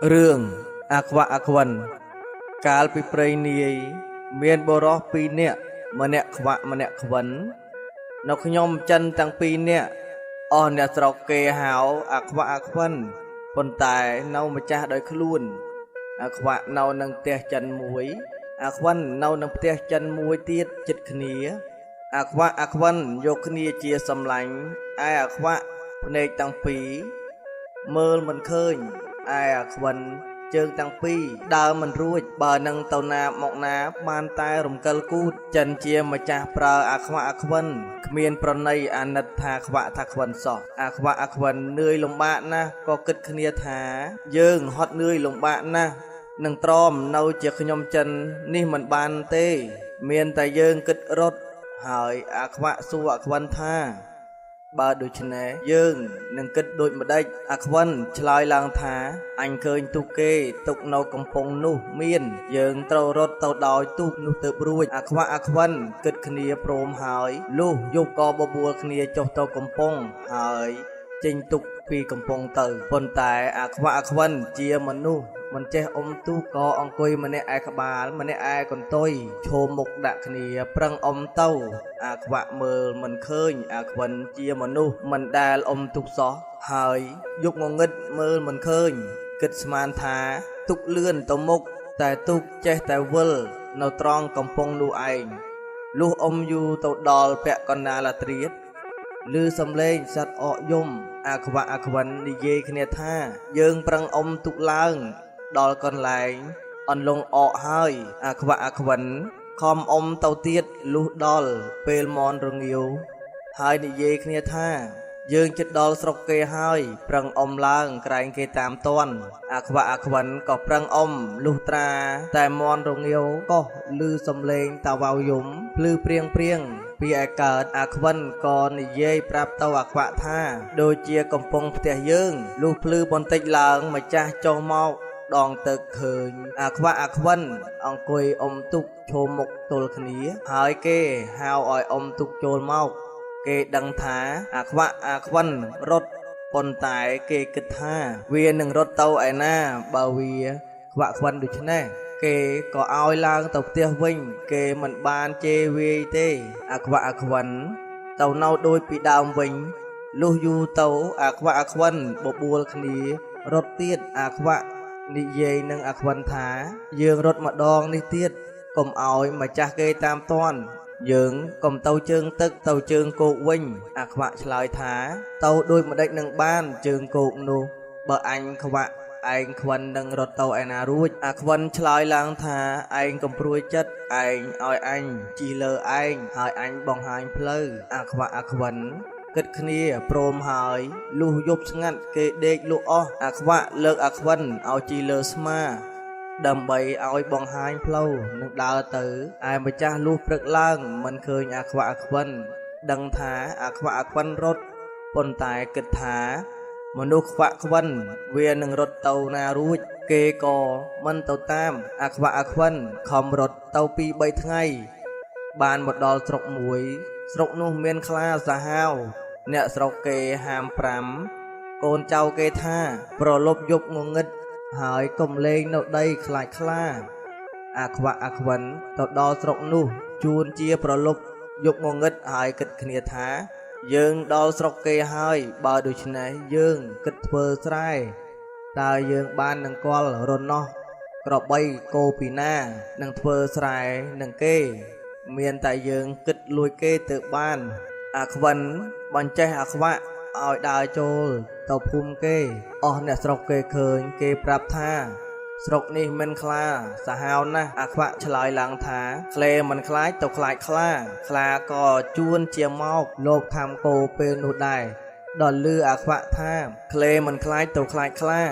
រឿងអាខ្វាក់អាខ្វិនកាលពីព្រៃនាយមានបុរសពីរនាក់ម្នាក់ខ្វាក់ម្នាក់ខ្វិននៅខ្ញុំចិនទាំងពីរនាក់អស់អ្នកស្រុកគេហៅអាខ្វាក់អាខ្វិនប៉ុន្តែនៅម្ចាស់ដោយខ្លួនអាខ្វាក់នៅនឹងផ្ទះចិនមួយអាខ្វិននៅនឹងផ្ទះចិនមួយទៀតជិតគ្នាអាខ្វាក់អាខ្វិនយកគ្នាជាសម្លាញ់ឯអាខ្វាក់ភ្នែកទាំងពីរមើលមិនឃើញឯអាខ្វិនជើងទាំងពីរដើរមិនរួចបើនឹងទៅណាមកណាបានតែរំកិលគូតចិនជាម្ចាស់ប្រើអាខ្វាក់អាខ្វិនគ្មានប្រណីអាណិតថាខ្វាក់ថាខ្វិនសោះអាខ្វាក់អាខ្វិននឿយលំបាកណាស់ក៏គិតគ្នាថាយើងហត់នឿយលំបាកណាស់នឹងទ្រាំនៅជាខ្ញុំចិននេះមិនបានទេមានតែយើងគិតរត់ហើយអាខ្វាក់សួរអាខ្វិនថាបើដូច្នេះយើងនឹងគិតដូចម្ដេចអាខ្វិនឆ្លើយឡើងថាអញឃើញទូកគេទុកនៅកំពង់នោះមានយើងត្រូវរត់ទៅដោយទូកនោះទៅរួចអាខ្វាក់អាខ្វិនគិតគ្នាព្រមហើយលុះយប់ក៏បបួលគ្នាចុះទៅកំពង់ហើយចេញទុកពីកំពង់ទៅប៉ុន្តែអាខ្វាក់អាខ្វិនជាមនុស្សមិនចេះអុំទូកក៏អង្គុយម្នាក់ឯក្បាលម្នាក់ឯកន្ទុយឈោមមុខដាក់គ្នាប្រឹងអុំទៅអាខ្វាក់មើលមិនឃើញអាខ្វិនជាមនុស្សមិនដែលអុំទូកសោះហើយយកងងឹតមើលមិនឃើញគិតស្មានថាទូកលឿនទៅមុខតែទូកចេះតែវិលនៅត្រង់កំពង់នោះឯងលុះអុំយូរទៅដល់ពាក់កណ្ដាលអាត្រៀតឮសំឡេងសត្វអកយំអាខ្វាក់អាខ្វិននិយាយគ្នាថាយើងប្រឹងអុំទូកឡើងដល់កន្លែងអន្លង់អកហើយអាខ្វាក់អាខ្វិនខំអុំទៅទៀតលុះដល់ពេលមនរងាវហើយនិយាយគ្នាថាយើងជិតដល់ស្រុកគេហើយប្រឹងអុំឡើងក្រែងគេតាមតន់អាខ្វាក់អាខ្វិនក៏ប្រឹងអុំលុះត្រាតែមនរងាវក៏ឮសំឡេងតាវ៉ាវយំភ្លឺព្រៀងពីឯកើតអាខ្វិនក៏និយាយប្រាប់ទៅអាខ្វាក់ថាដូចជាកំពុងផ្ទះយើងលុះភ្លឺបន្តិចឡើងម្ចាស់ចុះមកដងទឹកឃើញអាខ្វាក់អាខ្វិនអង្គុយអុំទូកឈោមមុខទល់គ្នាហើយគេហៅឲ្យអុំទូកចូលមកគេដឹងថាអាខ្វាក់អាខ្វិនរត់ប៉ុន្តែគេគិតថាវានឹងរត់ទៅឯណាបើវាខ្វាក់ខ្វិនដូច្នេះគេក៏ឲ្យឡើងទៅផ្ទះវិញគេមិនបានជេរវាយទេអាខ្វាក់អាខ្វិនទៅនៅដូចពីដើមវិញលុះយូរទៅអាខ្វាក់អាខ្វិនបបួលគ្នារត់ទៀតអាខ្វាក់និយាយនឹងអាខ្វិនថាយើងរត់ម្ដងនេះទៀតកុំឲ្យម្ចាស់គេតាមតន់យើងកុំទៅជើងទឹកទៅជើងគោកវិញអាខ្វាក់ឆ្លើយថាទៅដូចម្ដេចនឹងបានជើងគោកនោះបើអញខ្វាក់ឯងខ្វិននឹងរត់ទៅឯណារួចអាខ្វិនឆ្លើយឡើងថាឯងកំព្រួយចិត្តឯងឲ្យអញជិះលើឯងហើយអញបង្ហាញផ្លូវអាខ្វាក់អាខ្វិនគិតគ្នាព្រមហើយលុះយប់ស្ងាត់គេដេកលក់អស់អាខ្វាក់លើកអាខ្វិនឲ្យជិះលើស្មាដើម្បីឲ្យបង្ហាញផ្លូវនឹងដើរទៅឯម្ចាស់លុះព្រឹកឡើងមិនឃើញអាខ្វាក់អាខ្វិនដឹងថាអាខ្វាក់អាខ្វិនរត់ប៉ុន្តែគិតថាមនុស្សខ្វាក់ខ្វិនវានឹងរត់ទៅណារួចគេក៏មិនទៅតាមអាខ្វាក់អាខ្វិនខំរត់ទៅ2 3ថ្ងៃបានមកដល់ស្រុកមួយស្រុកនោះមានខ្លាសាហាវអ្នកស្រុកគេហាម5កូនចៅគេថាប្រលប់យប់ងងឹតហើយកុំលេងនៅដីខ្លាចខ្លាអាខ្វាក់អាខ្វិនទៅដល់ស្រុកនោះជួនជាប្រលប់យប់ងងឹតហើយគិតគ្នាថាយើងដល់ស្រុកគេហើយបើដូច្នេះយើងគិតធ្វើស្រែតើយើងបាននឹងគាល់រនាស់ក្របីគោពីណានឹងធ្វើស្រែនឹងគេមានតែយើងគិតលួចគេទៅបានអាខ្វិនបញ្ចេះអាខ្វាក់ឲ្យដើរចូលទៅភូមិគេអស់អ្នកស្រុកគេឃើញគេប្រាប់ថាស្រុកនេះមិនខ្លាសាហាវណាស់អាខ្វាក់ឆ្លើយឡើងថាក្លេមិនខ្លាចទៅខ្លាចខ្លាក៏ជួនជាមកលោបខាំគោពេលនោះដែរដល់លឺអាខ្វាក់ថាក្លេមិនខ្លាចទៅខ្លាចខ្លា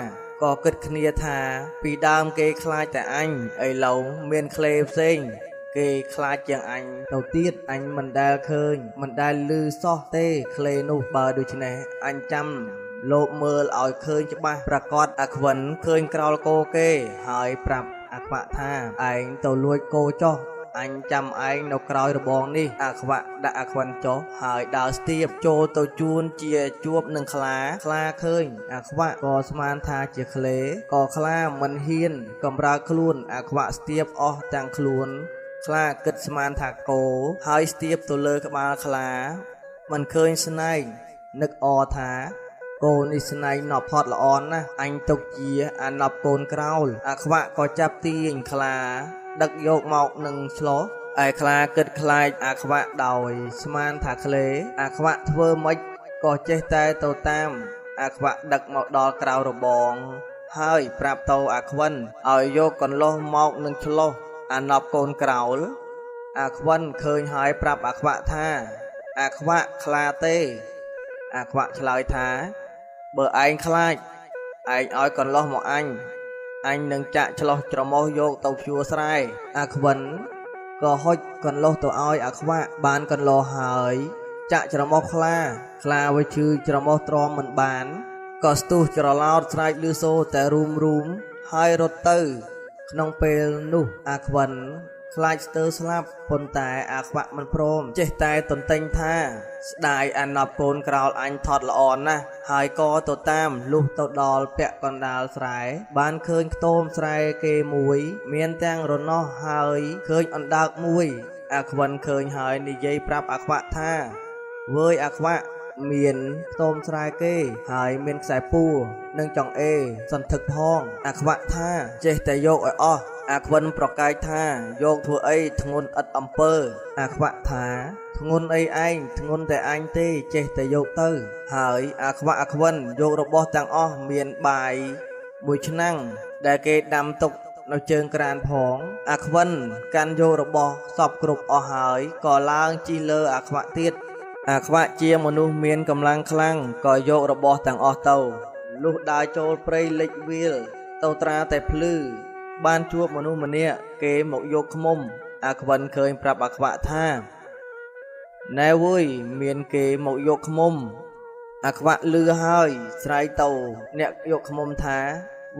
ក៏គិតគ្នាថាពីដើមគេខ្លាចតែអញឥឡូវមានក្លេផ្សេងគេខ្លាចជាងអញទៅទៀតអញមិនដែលឃើញមិនដែលឮសោះទេក្លេនោះបើដូច្នេះអញចាំលោកមើលឲ្យឃើញច្បាស់ប្រកាសអាខ្វិនឃើញក្រោលគោគេហើយប្រាប់អាខ្វាក់ថាឯងទៅលួចគោចុះ អញចាំឯងនៅក្រោយរបងនេះអាខ្វាក់ដាក់អាខ្វិនចុះហើយដើរស្ទាបចូលទៅជួនជាជួបនឹងខ្លាឃើញអាខ្វាក់ក៏ស្មានថាជាក្លេក៏ខ្លាមិនហ៊ានកំរើកខ្លួនអាខ្វាក់ស្ទាបអស់ទាំងខ្លួនខ្លាគិតស្មានថាគោហើយស្ទាបទៅលើក្បាលខ្លាមិនឃើញស្នែងនឹកអថាកូននេះស្នែងណប់ផត់ល្អណាស់អញទុកជាអាណប់កូនក្រោលអាខ្វាក់ក៏ចាប់ទាញខ្លាដឹកយកមកនឹងឆ្លោះឯខ្លាគិតខ្លាចអាខ្វាក់ដោយស្មានថាក្លេអាខ្វាក់ធ្វើម៉េចក៏ចេះតែទៅតាមអាខ្វាក់ដឹកមកដល់ក្រៅរបងហើយប្រាប់ទៅអាខ្វិនឲ្យយកកន្លោះមកនឹងឆ្លោះអាណប់កូនក្រោលអាខ្វិនឃើញហើយប្រាប់អាខ្វាក់ថាអាខ្វាក់ខ្លាទេអាខ្វាក់ឆ្លើយថាបើឯងខ្លាចឯងឲ្យកន្លោះមកអញនឹងចាក់ឆ្លោះច្រមុះយកទៅភ្ជួរស្រែអាខ្វិនក៏ហុចកន្លោះទៅឲ្យអាខ្វាក់បានកន្លោះហើយចាក់ច្រមុះខ្លាវាឈឺច្រមុះទ្រាំមិនបានក៏ស្ទុះច្រឡោតស្រែកលឺសូរតែរូមហើយរត់ទៅក្នុងពេលនោះអាខ្វិនខ្លាចស្ទើរស្លាប់ប៉ុន្តែអាខ្វាក់មិនព្រមចេះតែទន្ទិញថាស្ដាយអាណប់កូនក្រោលអញថត់ល្អណាស់ហើយក៏ទៅតាមលុះទៅដល់ពាក់កណ្ដាលស្រែបានឃើញខ្ទមស្រែគេមួយមានទាំងរនាស់ហើយឃើញអណ្ដើកមួយអាខ្វិនឃើញហើយនិយាយប្រាប់អាខ្វាក់ថាវើយអាខ្វាក់មានខ្ទមស្រែគេហើយមានខ្សែពួរនិងចង្អេរសន្ធឹកផងអាខ្វាក់ថាចេះតែយកឲ្យអស់អាខ្វិនប្រកែកថាយកធ្វើអីធ្ងន់ឥតអំពើអាខ្វាក់ថាធ្ងន់អីឯងធ្ងន់តែអញទេចេះតែយកទៅហើយអាខ្វាក់អាខ្វិនយករបស់ទាំងអស់មានបាយមួយឆ្នាំងដែលគេដាំទុកនៅជើងក្រានផងអាខ្វិនកាន់យករបស់សពគ្រប់អស់ហើយក៏ឡើងជិះលើអាខ្វាក់ទៀតអាខ្វាក់ជាមនុស្សមានកម្លាំងខ្លាំងក៏យករបស់ទាំងអស់ទៅលុះដើរចូលព្រៃលិចវាលទៅត្រាតែភ្លឺបានជួបមនុស្សម្នាក់គេមកយកឃ្មុំអាខ្វិនឃើញប្រាប់អាខ្វាក់ថាណែវើយមានគេមកយកឃ្មុំអាខ្វាក់លឺហើយស្រែកទៅអ្នកយកឃ្មុំថា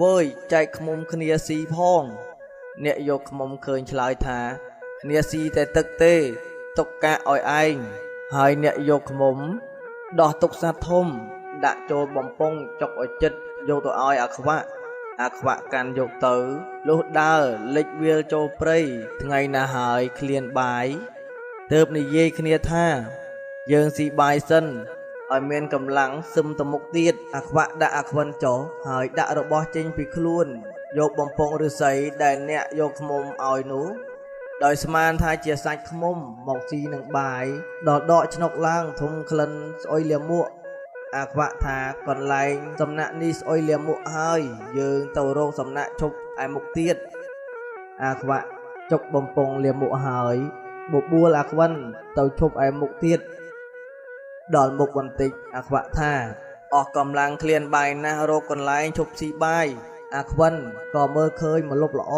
វើយចែកឃ្មុំគ្នាស៊ីផងអ្នកយកឃ្មុំឃើញឆ្លើយថាគ្នាស៊ីតែទឹកទេទុកកាក់ឲ្យឯងហើយអ្នកយកឃ្មុំដោះទុកសត្វធំដាក់ចូលបំពង់ចុកឲ្យចិត្តយកទៅឲ្យអាខ្វាក់កាន់យកទៅលុះដើរលិចវាលចូលព្រៃថ្ងៃណាហើយឃ្លានបាយទើបនិយាយគ្នាថាយើងស៊ីបាយសិនឲ្យមានកម្លាំងសឹមទៅមុខទៀតអាខ្វាក់ដាក់អាខ្វិនចុះហើយដាក់របស់ចេញពីខ្លួនយកបំពង់ឫស្សីដែលអ្នកយកឃ្មុំឲ្យនោះដោយស្មានថាជាសាច់ឃ្មុំមកស៊ីនឹងបាយដល់ដកឆ្នុកឡើងធំក្លិនស្អុយលាមកអាខ្វាក់ថាកន្លែងសំណាក់នេះស្អុយលាមកហើយយើងទៅរកសំណាក់ឈប់ឯមុខទៀតអាខ្វាក់ចុកបំពង់លាមកហើយបបួលអាខ្វិនទៅឈប់ឯមុខទៀតដល់មុខបន្តិចអាខ្វាក់ថាអស់កម្លាំងឃ្លានបាយណាស់រកកន្លែងឈប់ស៊ីបាយអាខ្វិនក៏មើលឃើញម្លប់ល្អ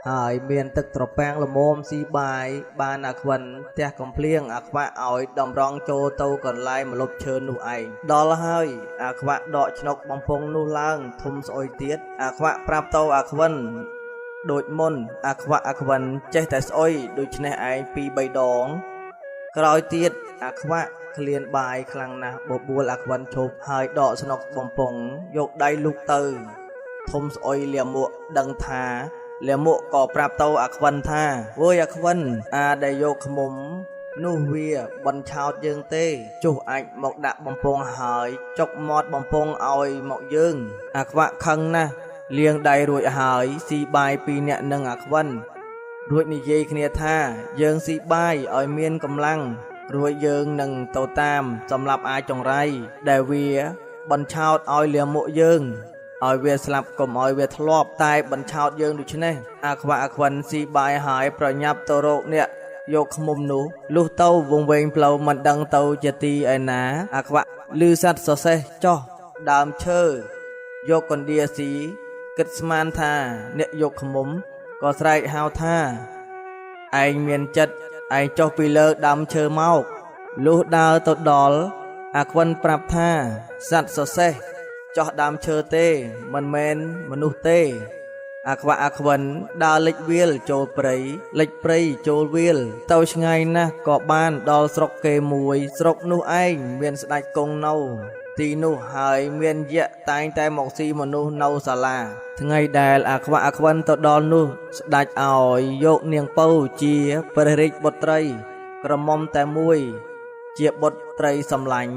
ហើយមានទឹកត្រពាំងល្មមស៊ីបាយបានអាខ្វិនផ្ទះកំភ្លៀងអាខ្វាក់ឲ្យតម្រង់ចូលទៅកន្លែងម្លប់ឈើនោះឯងដល់ហើយអាខ្វាក់ដកឆ្នុកបំពង់នោះឡើងធំស្អុយទៀតអាខ្វាក់ប្រាប់ទៅអាខ្វិនដូចមុនអាខ្វិនចេះតែស្អុយដូច្នេះឯង2 3ដងក្រោយទៀតអាខ្វាក់ឃ្លានបាយខ្លាំងណាស់បបួលអាខ្វិនឈប់ហើយដកឆ្នុកបំពង់យកដៃលូកទៅធំស្អុយលាមកដឹងថាលាមកក៏ប្រាប់ទៅអាខ្វិនថាវើយអាខ្វិនដែលយកឃ្មុំនោះវាបញ្ឆោតយើងទេចុះអាចមកដាក់បំពង់ហើយចុកមាត់បំពង់ឲ្យមកយើងអាខ្វាក់ខឹងណាស់លាងដៃរួចហើយស៊ីបាយ2នាក់នឹងអាខ្វិនរួចនិយាយគ្នាថាយើងស៊ីបាយឲ្យមានកម្លាំងរួចយើងនឹងទៅតាមសម្រាប់អាចចង្រៃដែលវាបញ្ឆោតឲ្យលាមកយើងឲ្យវាស្លាប់កុំឲ្យវាធ្លាប់តែបញ្ឆោតយើងដូច្នេះអាខ្វិនស៊ីបាយហើយប្រញាប់ទៅរកអ្នកយកឃ្មុំនោះលុះទៅវង្វេងផ្លូវមិនដឹងទៅជាទីឯណាអាខ្វាក់ឮសត្វសសេះចោះដើមឈើយកកណ្ដៀស៊ីគិតស្មានថាអ្នកយកឃ្មុំក៏ស្រែកហៅថាឯងមានចិត្តឯងចុះពីលើដើមឈើមកលុះដើរទៅដល់អាខ្វិនប្រាប់ថាសត្វសសេះចោះដើមឈើទេមិនមែនមនុស្សទេ អាខ្វាក់អាខ្វិនដើរលិចវាលចូលព្រៃលិចព្រៃចូលវាលទៅឆ្ងាយណាស់ក៏បានដល់ស្រុកគេមួយស្រុកនោះឯងមានស្ដេចគង់នៅទីនោះហើយមានយក្សតែងតែមកស៊ីមនុស្សនៅសាលាថ្ងៃដែលអាខ្វាក់អាខ្វិនទៅដល់នោះស្ដេចឲ្យយកនាងពៅជាព្រះរាជបុត្រីក្រមុំតែមួយជាបុត្រីសម្លាញ់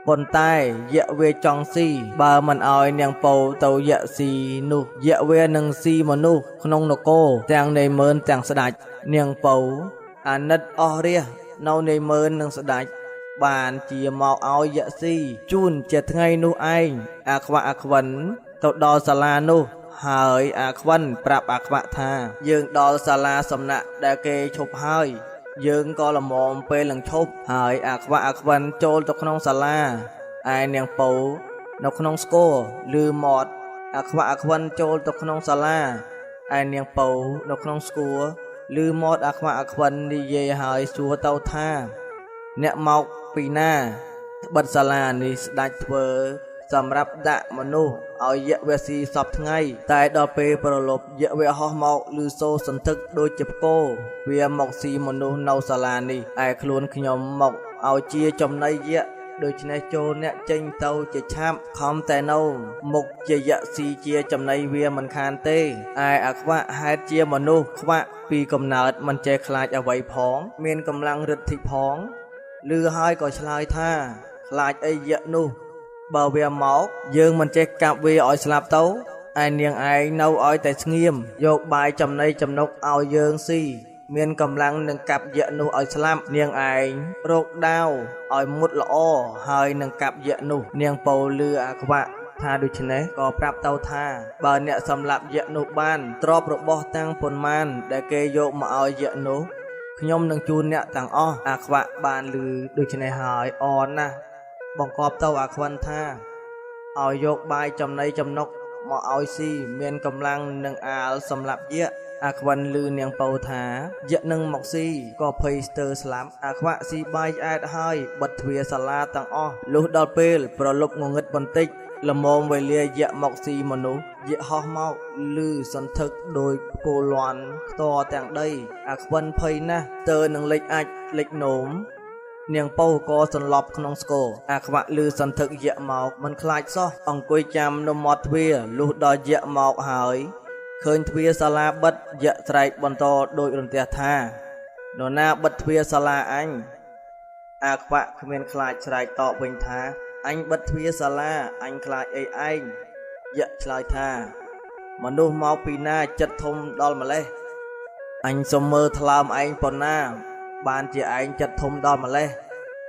ប៉ុន្តែយក្សវាចង់ស៊ីបើមិនឲ្យនាងពៅទៅយក្សស៊ីនោះយក្សវានឹងស៊ីមនុស្សក្នុងនគរទាំងនៃម៉ឺនទាំងស្ដេចនាងពៅអាណិតអស់រះនៅនៃម៉ឺននឹងស្ដេចបានជាមកឲ្យយក្សស៊ីជូនជាថ្ងៃនោះឯងអាខ្វាក់អាខ្វិនទៅដល់សាលានោះហើយអាខ្វិនប្រាប់អាខ្វាក់ថាយើងដល់សាលាសំណាក់ដែលគេឈប់ហើយយើងក៏ល្មមពេលនឹងឈប់ហើយអាខ្វាក់អាខ្វិនចូលទៅក្នុងសាលាឯនាងពៅនៅក្នុងស្គរឬមាត់អាខ្វាក់អាខ្វិនចូលទៅក្នុងសាលាឯនាងពៅនៅក្នុងស្គរឬមាត់អាខ្វាក់អាខ្វិននិយាយហើយសួរទៅថាអ្នកមកពីណាត្បិតសាលានេះស្ដេចធ្វើសម្រាប់ដាក់មនុស្សឲ្យយក្សវាស៊ីសពថ្ងៃតែដល់ពេលប្រលប់យក្សវាហោះមកឬសូរសន្ធឹកដូចជាផ្គរវាមកស៊ីមនុស្សនៅសាលានេះឯខ្លួនខ្ញុំមកឲ្យជាចំណីយក្សដូច្នេះចូលអ្នកចេញទៅជាឆាប់ខំតែនៅមុខជាយក្សស៊ីជាចំណីវាមិនខានទេឯអាខ្វាក់ហេតុជាមនុស្សខ្វាក់ពីកំណើតមិនចេះខ្លាចអ្វីផងមានកម្លាំងរិទ្ធិផងឮហើយក៏ឆ្លើយថាខ្លាចអីយក្សនោះបើវាមកយើងមិនចេះកាប់វាឲ្យស្លាប់ទៅឯនាងឯងនៅឲ្យតែស្ងៀមយកបាយចំណីចំណុកឲ្យយើងស៊ីមានកម្លាំងនឹងកាប់យក្សនោះឲ្យស្លាប់នាងឯងរកដាវឲ្យមុតល្អហើយនឹងកាប់យក្សនោះនាងពៅលឺអាខ្វាក់ថាដូច្នេះក៏ប្រាប់ទៅថាបើអ្នកសម្លាប់យក្សនោះបានទ្រព្យរបស់ទាំងប៉ុន្មានដែលគេយកមកឲ្យយក្សនោះខ្ញុំនឹងជូនអ្នកទាំងអស់អាខ្វាក់បានលឺដូច្នេះហើយអរណាស់បង្គាប់ទៅអាខ្វិនថាឲ្យយកបាយចំណីចំណុកមកឲ្យស៊ីមានកម្លាំងនឹងអាលសម្រាប់យក្សអាខ្វិនឮនាងពៅថាយក្សនឹងមកស៊ីក៏ភ័យស្ទើរស្លាប់អាខ្វាក់ស៊ីបាយឆ្អែតហើយបិទទ្វារសាលាទាំងអស់លុះដល់ពេលប្រលប់ងងឹតបន្តិចល្មមវេលាយក្សមកស៊ីមនុស្សយក្សហោះមកឮសន្ធឹកដោយគោលាន់ខ្ទរទាំងដីអាខ្វិនភ័យណាស់ទើរនឹងលេចអាចលេចនោមនាងពៅក៏សន្លប់ក្នុងស្គរអាខ្វាក់ឮសន្ធឹកយក្សមកមិនខ្លាចសោះអង្គុយចាំនៅមាត់ទ្វារលុះដល់យក្សមកហើយឃើញទ្វារសាលាបិទយក្សស្រែកបន្តដោយរន្ទះថានរណាបិទទ្វារសាលាអញអាខ្វាក់គ្មានខ្លាចស្រែកតបវិញថាអញបិទទ្វារសាលាអញខ្លាចអីឯងយក្សឆ្លើយថាមនុស្សមកពីណាចិត្តធំដល់ម្លេះអញសុំមើលថ្លើមឯងប៉ុណ្ណាបានជាឯងចិត្តធំដល់ម្លេះ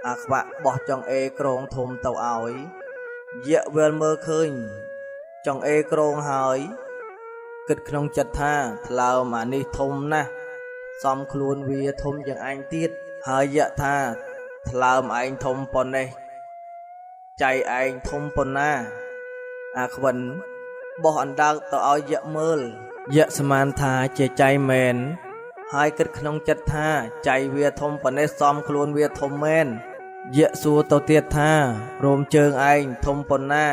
អាខ្វាក់បោះចង្អេរក្រងធំទៅឲ្យយក្សវិលមើលឃើញចង្អេរក្រងហើយគិតក្នុងចិត្តថាថ្លើមអានេះធំណាស់សំខ្លួនវាធំជាងអញទៀតហើយយក្សថាថ្លើមឯងធំប៉ុណ្ណេះចៃឯងធំប៉ុណ្ណាអាខ្វិនបោះអណ្ដើកទៅឲ្យយក្សមើលយក្សស្មានថាជាចៃមែនហើយគិតក្នុងចិត្តថាចៃវាធំប៉ុណ្ណេះសំខ្លួនវាធំមែនយក្សសួរទៅទៀតថារោមជើងឯងធំប៉ុណ្ណា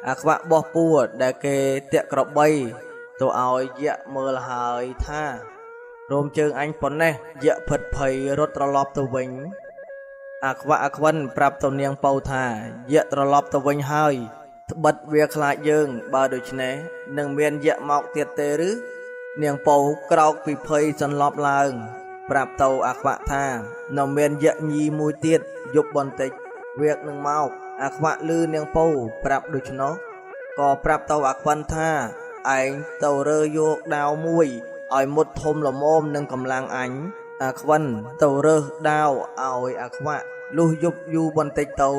អាខ្វាក់បោះពួរដែលគេតាក់ក្របីទៅឲ្យយក្សមើលហើយថារោមជើងអញប៉ុណ្ណេះយក្សភិតភ័យរត់ត្រឡប់ទៅវិញអាខ្វាក់អាខ្វិនប្រាប់ទៅនាងពៅថាយក្សត្រឡប់ទៅវិញហើយត្បិតវាខ្លាចយើងបើដូច្នេះនឹងមានយក្សមកទៀតទេឬនាងពៅក្រោកពីភ័យសន្លប់ឡើងប្រាប់ទៅអាខ្វាក់ថានៅមានយក្សញីមួយទៀតយប់បន្តិចវានឹងមកអាខ្វាក់ឮនាងពៅប្រាប់ដូច្នោះក៏ប្រាប់ទៅអាខ្វិនថាឯងទៅរើយកដាវមួយឲ្យមុតធំល្មមនឹងកម្លាំងអញអាខ្វិនទៅរើសដាវឲ្យអាខ្វាក់លុះយប់យូរបន្តិចទៅ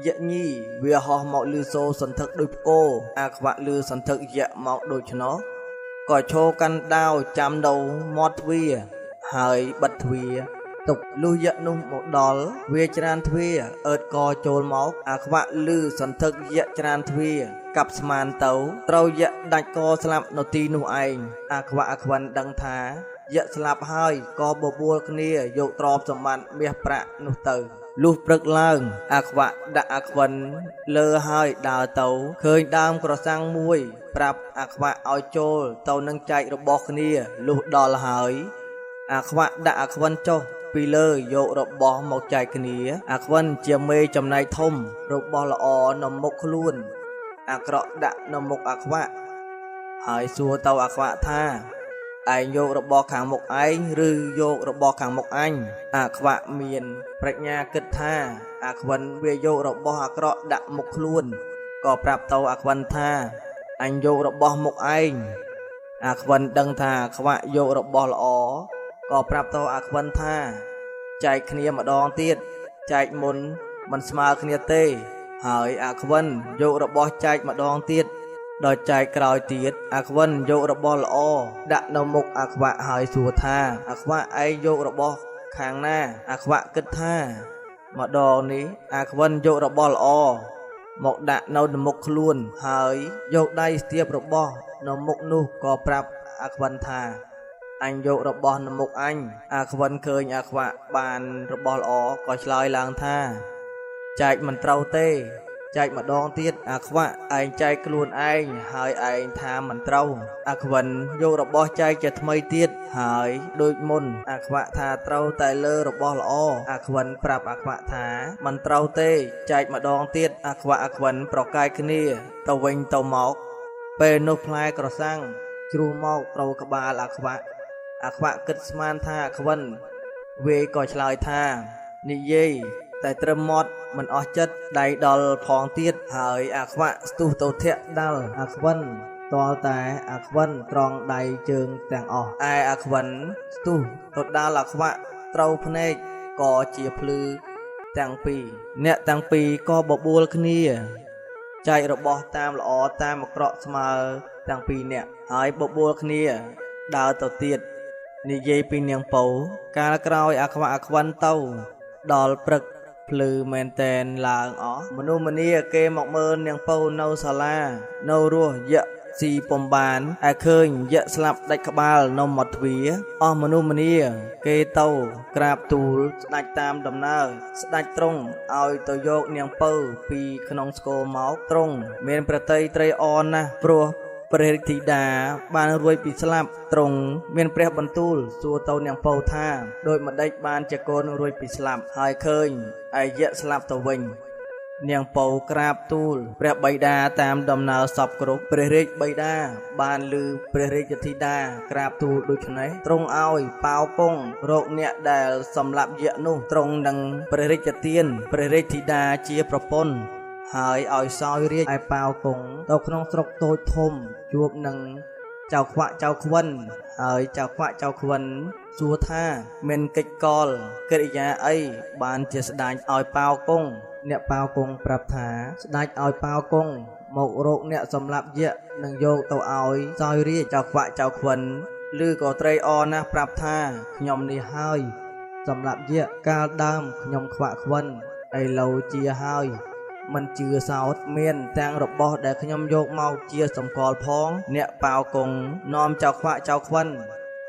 យក្សញីវាហោះមកឮសូរសន្ធឹកដូចផ្គរអាខ្វាក់ឮសន្ធឹកយក្សមកដូច្នោះក៏ឈរកាន់ដាវចាំនៅមាត់ទ្វារហើយបិទទ្វារទុកលុះយក្សនោះមកដល់វាច្រានទ្វារអើតកចូលមកអាខ្វាក់ឮសន្ធឹកយក្សច្រានទ្វារកាប់ស្មានទៅត្រូវយក្សដាច់កស្លាប់នៅទីនោះឯងអាខ្វាក់អាខ្វិនដឹងថាយក្សស្លាប់ហើយក៏បបួលគ្នាយកទ្រព្យសម្បត្តិមាសប្រាក់នោះទៅ លុះព្រឹកឡើងអាខ្វាក់ដាក់អាខ្វិនលើហើយដើរទៅឃើញដើមក្រសាំងមួយប្រាប់អាខ្វាក់ឲ្យចូលទៅនឹងចែករបស់គ្នាលុះដល់ហើយអាខ្វាក់ដាក់អាខ្វិនចុះពីលើយករបស់មកចែកគ្នាអាខ្វិនជាមេចំណែកធំរបស់ល្អនៅមុខខ្លួនអាក្រក់ដាក់នៅមុខអាខ្វាក់ហើយសួរទៅអាខ្វាក់ថាឯងយករបស់ខាងមុខឯងឬយករបស់ខាងមុខអញអាខ្វាក់មានប្រាជ្ញាគិតថាអាខ្វិនវាយករបស់អាក្រក់ដាក់មុខខ្លួនក៏ប្រាប់ទៅអាខ្វិនថាអញយករបស់មុខឯងអាខ្វិនដឹងថាអាខ្វាក់យករបស់ល្អក៏ប្រាប់ទៅអាខ្វិនថាចែកគ្នាម្ដងទៀតចែកមុនមិនស្មើគ្នាទេហើយអាខ្វិនយករបស់ចែកម្ដងទៀតដល់ចែកក្រោយទៀតអាខ្វិនយករបស់ល្អដាក់នៅមុខអាខ្វាក់ហើយសួរថាអាខ្វាក់ឯងយករបស់ខាងណាអាខ្វាក់គិតថាម្ដងនេះអាខ្វិនយករបស់ល្អមកដាក់នៅមុខខ្លួនហើយយកដៃស្ទាបរបស់នៅមុខនោះក៏ប្រាប់អាខ្វិនថាអញយករបស់នៅមុខអញអាខ្វិនឃើញអាខ្វាក់បានរបស់ល្អក៏ឆ្លើយឡើងថាចែកមិនត្រូវទេចែកម្ដងទៀតអាខ្វាក់ឯងចែកខ្លួនឯងហើយឯងថាមិនត្រូវអាខ្វិនយករបស់ចែកជាថ្មីទៀតហើយដូចមុនអាខ្វាក់ថាត្រូវតែលើរបស់ល្អអាខ្វិនប្រាប់អាខ្វាក់ថាមិនត្រូវទេចែកម្ដងទៀតអាខ្វិនប្រកែកគ្នាទៅវិញទៅមកពេលនោះផ្លែក្រសាំងជ្រុះមកត្រូវក្បាលអាខ្វាក់គិតស្មានថាអាខ្វិនវាក៏ឆ្លើយថានិយាយតែត្រឹមមាត់មិនអស់ចិត្តដៃដល់ផងទៀតហើយអាខ្វាក់ស្ទុះទៅធាក់ដាល់អាខ្វិនតលតែអាខ្វិនត្រង់ដៃជើងទាំងអស់ឯអាខ្វិនស្ទុះទៅដាល់អាខ្វាក់ត្រូវភ្នែកក៏ជាភ្លឺទាំងពីរអ្នកទាំងពីរក៏បបួលគ្នាចែករបស់តាមល្អតាមអាក្រក់ស្មើទាំងពីរអ្នកហើយបបួលគ្នាដើរទៅទៀតនិយាយពីនាងពៅកាលក្រោយអាខ្វាក់អាខ្វិនទៅដល់ព្រឹកភ្លឺមែនតែនឡើងអស់មនុស្សម្នាគេមកមើលនាងពៅនៅសាលានៅរស់យៈស៊ីពំបានឯឃើញយៈស្លាប់ដាច់ក្បាលនៅមាត់ទ្វារអស់មនុស្សម្នាគេទៅក្រាបទូលស្ដេចតាមដំណើរស្ដេចទ្រង់ឲ្យទៅយកនាងពៅពីក្នុងស្គរមកទ្រង់មានប្រតិត្រីអរណាស់ព្រោះព្រះរាជធីតាបានរួចពីស្លាប់ទ្រង់មានព្រះបន្ទូលសួរទៅនាងពៅថាដូចម្ដេចបានជាកូនរួចពីស្លាប់ហើយឃើញឯយៈស្លាប់ទៅវិញនាងពៅក្រាបទូលព្រះបិតាតាមដំណើរសពគ្រប់ព្រះរាជបិតាបានឮព្រះរាជធីតាក្រាបទូលដូច្នេះទ្រង់ឲ្យប៉ាវគង់រកអ្នកដែលសម្លាប់យៈនោះទ្រង់នឹងព្រះរាជទានព្រះរាជធីតាជាប្រពន្ធហើយឲ្យសោយរាជឯប៉ាវគង់ទៅក្នុងស្រុកតូចធំជួបនឹងចៅខ្វាក់ចៅខ្វិនហើយចៅខ្វាក់ចៅខ្វិនសួរថាមានកិច្ចកលកិរិយាអីបានជាស្ដេចឲ្យប៉ាវគង់អ្នកប៉ាវគង់ប្រាប់ថាស្ដេចឲ្យប៉ាវគង់មករកអ្នកសម្លាប់យៈនឹងយកទៅឲ្យសោយរាជចៅខ្វាក់ចៅខ្វិនឬក៏ត្រីអណាស់ប្រាប់ថាខ្ញុំនេះហើយសម្លាប់យៈកាលដើមខ្ញុំខ្វាក់ខ្វិនឥឡូវជាហើយមិនជឿសោតមានទាំងរបស់ដែលខ្ញុំយកមកជាសម្គាល់ផងអ្នកប៉ាវគង់នាំចៅខ្វាក់ចៅខ្វិន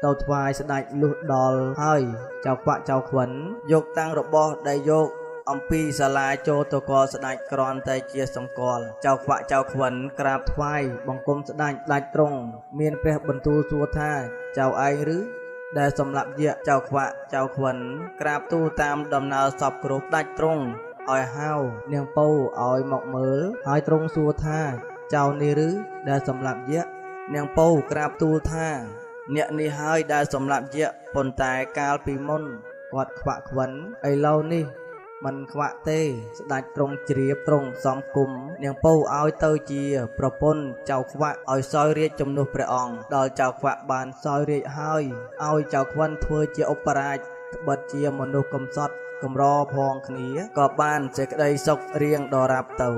ទៅថ្វាយស្ដេចលុះដល់ហើយចៅខ្វាក់ចៅខ្វិនយកតាំងរបស់ដែលយកអំពីសាលាចូលទៅកលស្ដេចគ្រាន់តែជាសម្គាល់ចៅខ្វាក់ចៅខ្វិនក្រាបថ្វាយបង្គំស្ដេចទ្រង់មានព្រះបន្ទូលសួរថាចៅឯងឬដែលសម្លាប់យៈចៅខ្វាក់ចៅខ្វិនក្រាបទូលតាមដំណើរសពគ្រប់ស្ដេចទ្រង់ឲ្យហៅនាងពៅឲ្យមកមើលហើយទ្រង់សួរថាចៅនេះឬដែលសម្លាប់យៈនាងពៅក្រាបទូលថាអ្នកនេះហើយដែលសម្លាប់យៈប៉ុន្តែកាលពីមុនគាត់ខ្វាក់ខ្វិនឥឡូវនេះមិនខ្វាក់ទេស្ដេចទ្រង់ជ្រាបទ្រង់សំគុំនាងពៅឲ្យទៅជាប្រពន្ធចៅខ្វាក់ឲ្យសោយរាជជំនួសព្រះអង្គដល់ចៅខ្វាក់បានសោយរាជហើយឲ្យចៅខ្វិនធ្វើជាឧបរាជត្បិតជាមនុស្សកំសត់កម្រផងគ្នាក៏បានសេចក្តីសុខរៀងដរាបទៅ